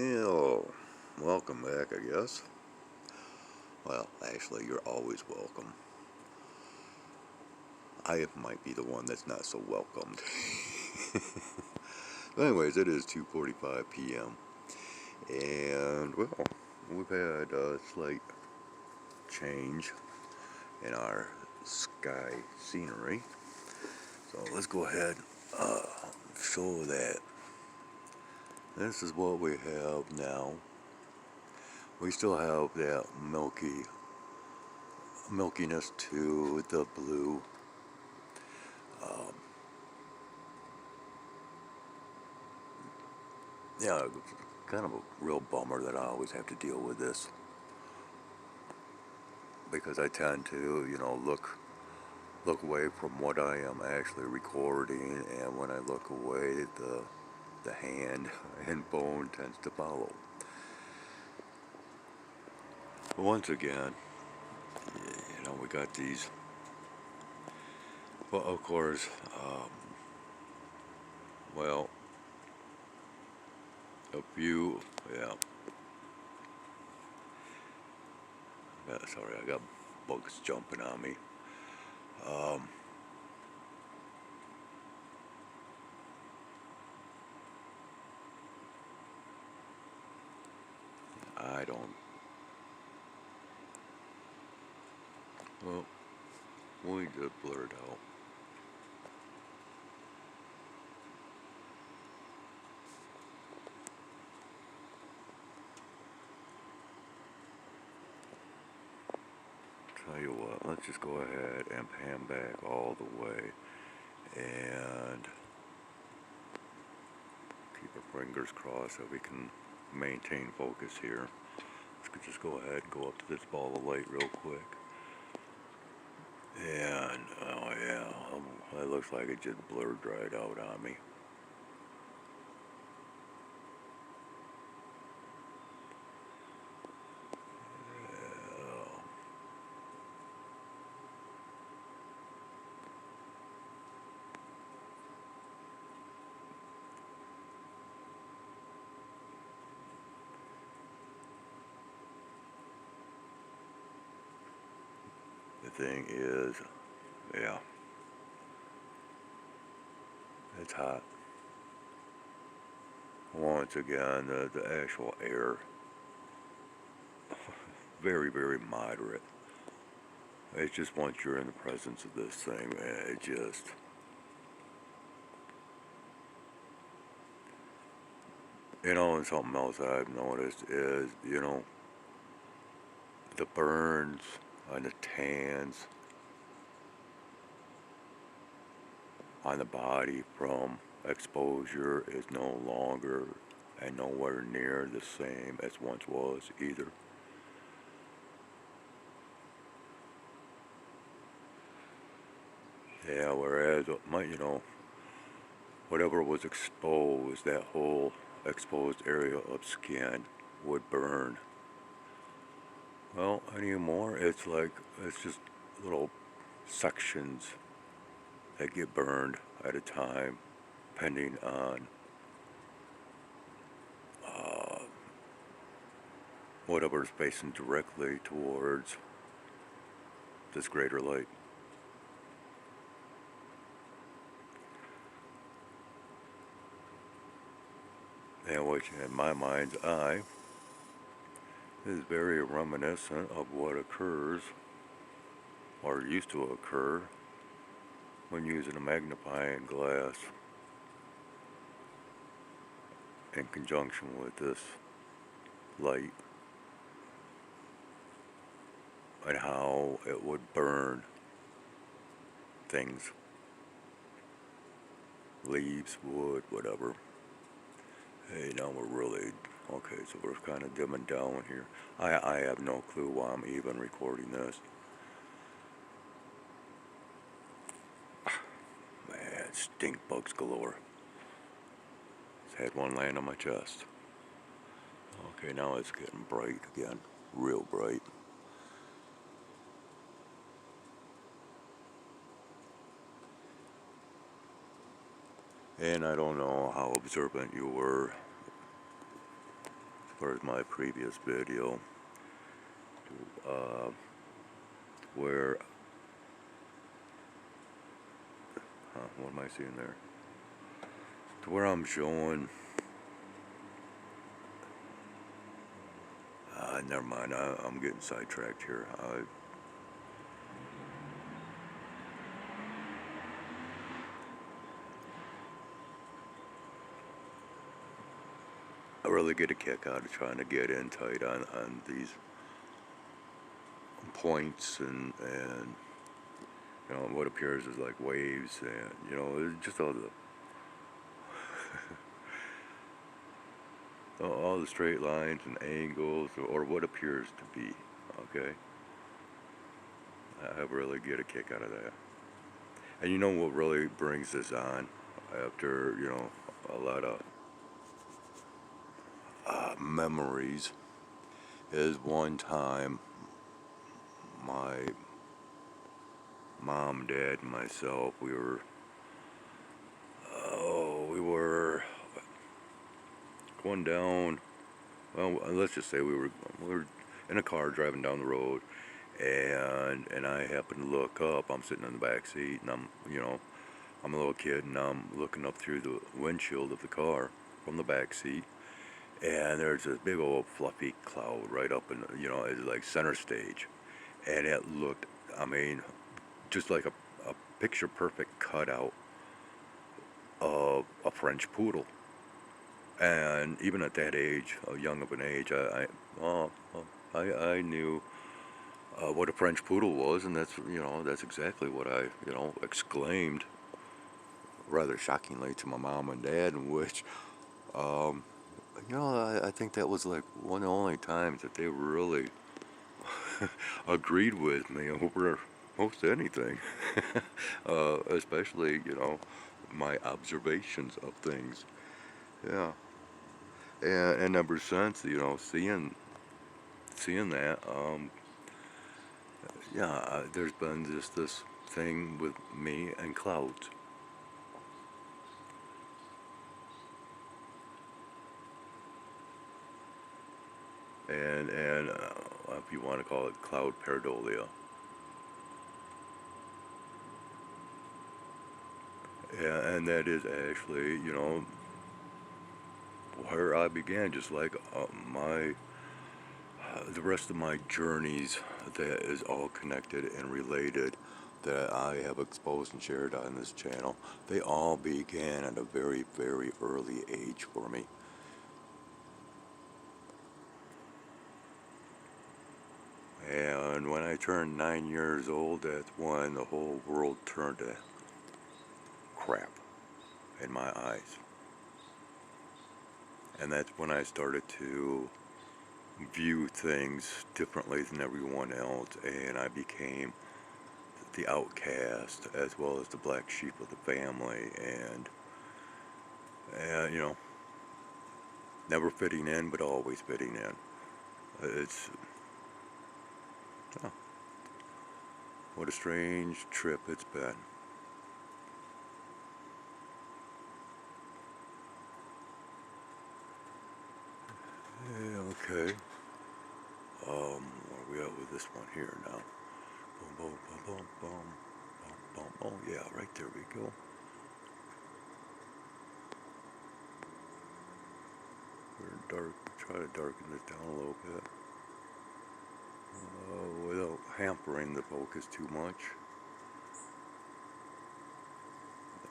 Hello, welcome back, I guess. Well, actually, you're always welcome. I might be the one that's not so welcomed. But anyways, it is 2:45 p.m. And, well, we've had a slight change in our sky scenery. So let's go ahead and show that. This is what we have now. We still have that milkiness to the blue. Um, yeah, kind of a real bummer that I always have to deal with this because I tend to, look away from what I am actually recording, and when I look away, the hand and bone tends to follow. But once again, we got these. Well, of course, well, a few, yeah. Sorry, I got bugs jumping on me. Um, I don't. Well, we just blurred out. Tell you what, let's just go ahead and pan back all the way and keep our fingers crossed that we can maintain focus here. Let's just go ahead and go up to this ball of light real quick. And, oh yeah, it looks like it just blurred right out on me. The thing is, yeah, it's hot. Once again, the actual air, very, very moderate. It's just once you're in the presence of this thing, man, it just, and something else I've noticed is, the burns and the tans on the body from exposure is no longer and nowhere near the same as once was either. Yeah, whereas, whatever was exposed, that whole exposed area of skin would burn. Well, anymore, it's just little sections that get burned at a time, depending on uh, whatever is facing directly towards this greater light. And which, in my mind's eye, is very reminiscent of what occurs, or used to occur, when using a magnifying glass in conjunction with this light, and how it would burn things, leaves, wood, whatever. Hey, now we're really, okay, so we're kind of dimming down here. I have no clue why I'm even recording this. Man, stink bugs galore. Just had one land on my chest. Okay, now it's getting bright again, real bright. And I don't know how observant you were far as my previous video, uh, where, what am I seeing there? To where I'm showing, never mind, I'm getting sidetracked here. I really get a kick out of trying to get in tight on these points and you know, what appears as like waves and, you know, just all the straight lines and angles or what appears to be, okay? I really get a kick out of that. And you know what really brings this on after, you know, a lot of memories is one time my mom, dad, and myself, we were going down, well, let's just say we were in a car driving down the road, and I happened to look up. I'm sitting in the back seat, and I'm a little kid, and I'm looking up through the windshield of the car from the back seat, and there's this big old fluffy cloud right up in, it's like center stage, and it looked, I mean, just like a picture perfect cutout of a French poodle. And even at that age, young of an age, well, I knew what a French poodle was, and that's exactly what I, exclaimed rather shockingly to my mom and dad, in which, um, I think that was like one of the only times that they really agreed with me over most anything, especially, my observations of things. Yeah, and ever since, seeing that, yeah, there's been just this thing with me and clouds. And if you want to call it cloud pareidolia. Yeah, and that is actually, where I began, just like the rest of my journeys, that is all connected and related, that I have exposed and shared on this channel. They all began at a very, very early age for me. And when I turned 9 years old, that's when the whole world turned to crap in my eyes. And that's when I started to view things differently than everyone else, and I became the outcast as well as the black sheep of the family, and never fitting in, but always fitting in. It's oh, what a strange trip it's been. Yeah, okay. Where are we at with this one here now? Boom, boom, boom, boom, boom, boom. Oh yeah, right there we go. We're dark. Try to darken this down a little bit, without hampering the focus too much.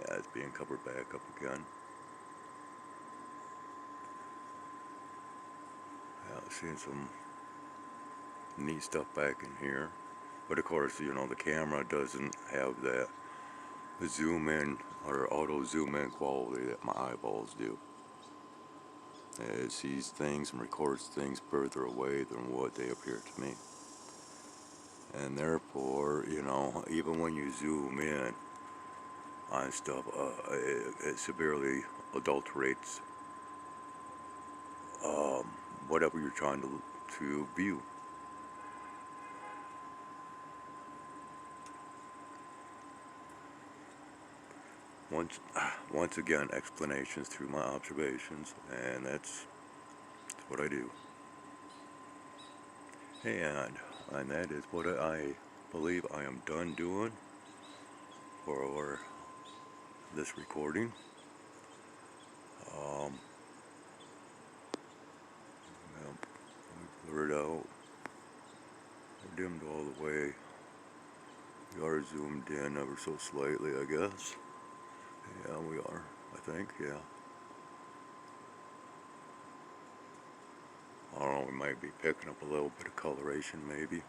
Yeah, it's being covered back up again. Yeah, seeing some neat stuff back in here. But of course, the camera doesn't have that zoom in or auto zoom in quality that my eyeballs do. It sees things and records things further away than what they appear to me. And therefore, even when you zoom in on stuff, it severely adulterates um, whatever you're trying to view. Once again, explanations through my observations, and that's what I do. And that is what I believe I am done doing for this recording. Yeah, we blurred out, we're dimmed all the way. We are zoomed in ever so slightly, I guess. Yeah, we are, I think, yeah. I don't know, we might be picking up a little bit of coloration, maybe.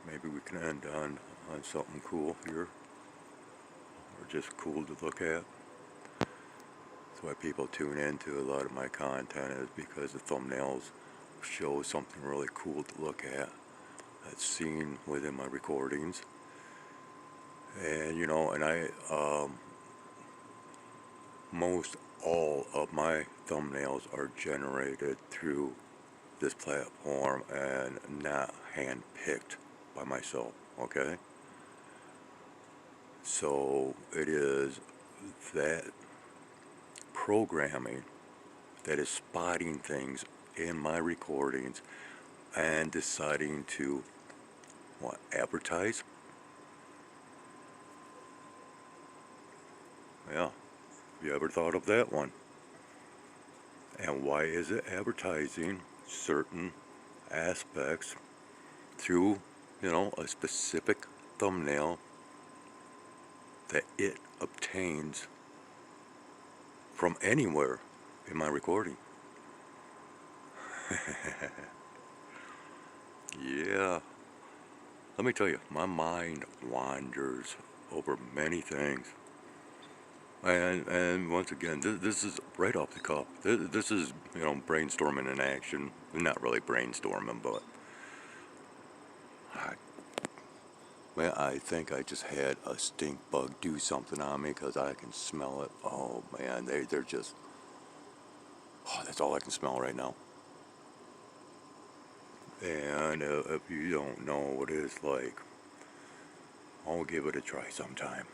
Maybe we can end on something cool here, or just cool to look at. That's why people tune into a lot of my content, is because the thumbnails show something really cool to look at that's seen within my recordings. And you know, and most all of my thumbnails are generated through this platform and not hand-picked by myself, okay? So it is that programming that is spotting things in my recordings and deciding to advertise. Yeah, you ever thought of that one? And why is it advertising certain aspects through, a specific thumbnail that it obtains from anywhere in my recording? Yeah, let me tell you, my mind wanders over many things. And once again, this is right off the cuff. This is, brainstorming in action. Not really brainstorming, but I, man, I think I just had a stink bug do something on me because I can smell it. Oh man, they're just, that's all I can smell right now. And if you don't know what it's like, I'll give it a try sometime.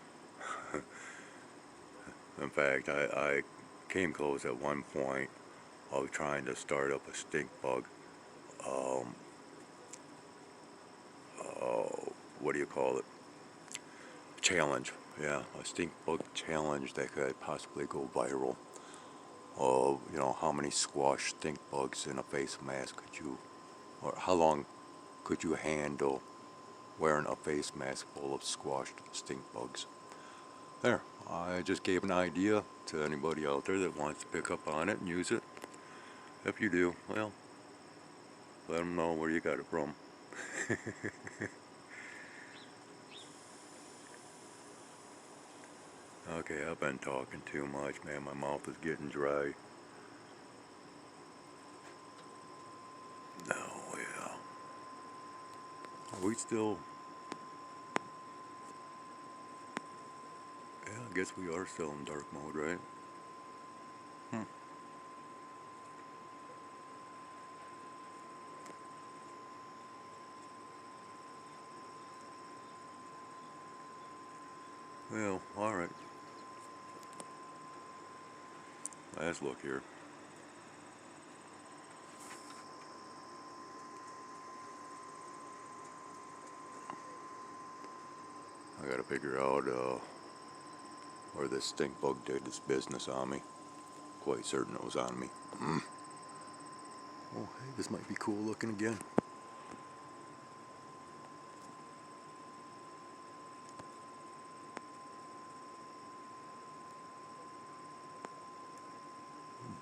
In fact, I came close at one point of trying to start up a stink bug. Um, what do you call it? Challenge. Yeah, a stink bug challenge that could possibly go viral. Of, how many squash stink bugs in a face mask could you, or how long could you handle wearing a face mask full of squashed stink bugs? There, I just gave an idea to anybody out there that wants to pick up on it and use it. If you do, well, let them know where you got it from. Okay, I've been talking too much, man. My mouth is getting dry. No, yeah. Are we still... Yeah, I guess we are still in dark mode, right? Hmm. Well, alright. Let's look here. I gotta figure out where this stink bug did its business on me. Quite certain it was on me. Oh, hey, this might be cool looking again.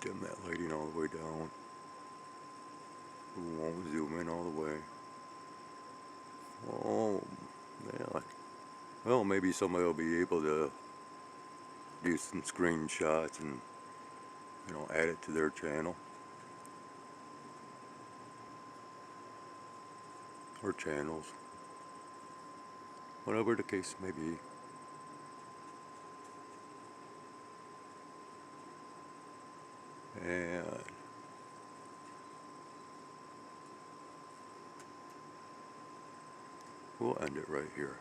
Dim that lighting all the way down. Won't zoom in all the way. Oh, yeah. Well, maybe somebody will be able to do some screenshots and, add it to their channel. Or channels. Whatever the case may be. And we'll end it right here.